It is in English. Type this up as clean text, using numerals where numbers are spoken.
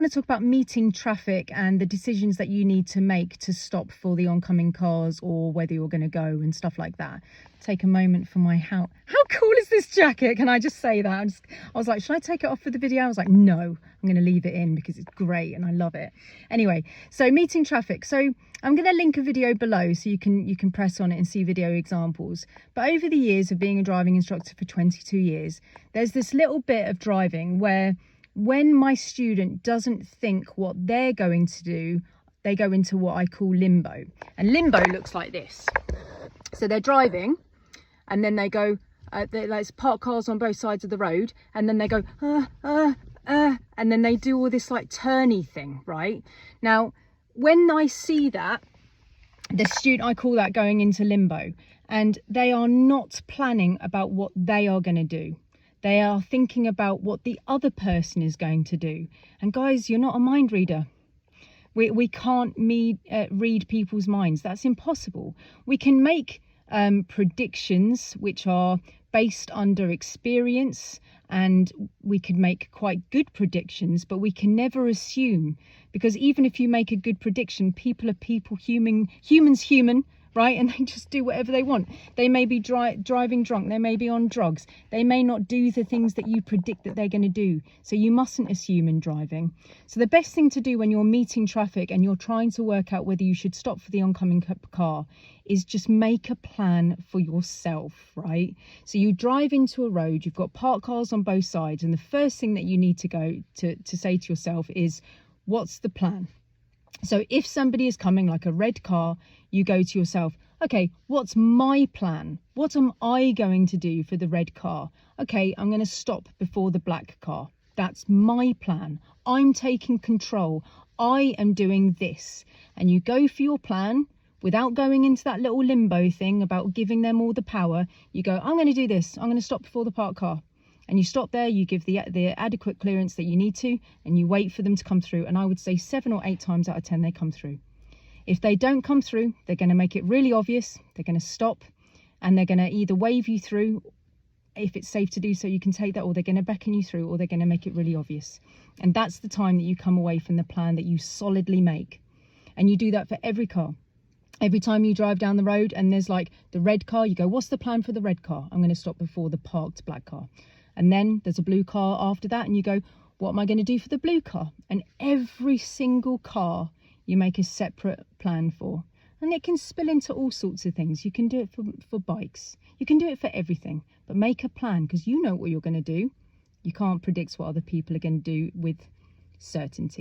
want to talk about meeting traffic and the decisions that you need to make to stop for the oncoming cars, or whether you're going to go and stuff like that. Take a moment for my how cool is this jacket? Can I just say that? I was like, should I take it off for the video? I was like, no, I'm going to leave it in because it's great and I love it. Anyway, so meeting traffic. So I'm going to link a video below so you can press on it and see video examples. But over the years of being a driving instructor for 22 years, there's this little bit of driving where when my student doesn't think what they're going to do, they go into what I call limbo. And limbo looks like this. So they're driving and then they go, let's park cars on both sides of the road, and then they go, and then they do all this like turny thing, right? Now, when I see that, the student, I call that going into limbo, and they are not planning about what they are going to do. They are thinking about what the other person is going to do. And guys, you're not a mind reader. We can't read people's minds. That's impossible. We can make predictions which are based under experience, and we can make quite good predictions, but we can never assume, because even if you make a good prediction, people are people, humans human, right? And they just do whatever they want. They may be driving drunk, they may be on drugs, they may not do the things that you predict that they're going to do. So you mustn't assume in driving. So the best thing to do when you're meeting traffic and you're trying to work out whether you should stop for the oncoming car is just make a plan for yourself, right? So you drive into a road, you've got parked cars on both sides, and the first thing that you need to go to say to yourself is, what's the plan? So if somebody is coming like a red car, you go to yourself, okay, what's my plan? What am I going to do for the red car? Okay, I'm going to stop before the black car. That's my plan. I'm taking control. I am doing this. And you go for your plan without going into that little limbo thing about giving them all the power. You go, I'm going to do this. I'm going to stop before the parked car. And you stop there, you give the adequate clearance that you need to, and you wait for them to come through. And I would say 7 or 8 times out of 10, they come through. If they don't come through, they're going to make it really obvious. They're going to stop, and they're going to either wave you through, if it's safe to do so, you can take that, or they're going to beckon you through, or they're going to make it really obvious. And that's the time that you come away from the plan that you solidly make. And you do that for every car. Every time you drive down the road and there's like the red car, you go, what's the plan for the red car? I'm going to stop before the parked black car. And then there's a blue car after that, and you go, what am I going to do for the blue car? And every single car you make a separate plan for. And it can spill into all sorts of things. You can do it for bikes. You can do it for everything. But make a plan, because you know what you're going to do. You can't predict what other people are going to do with certainty.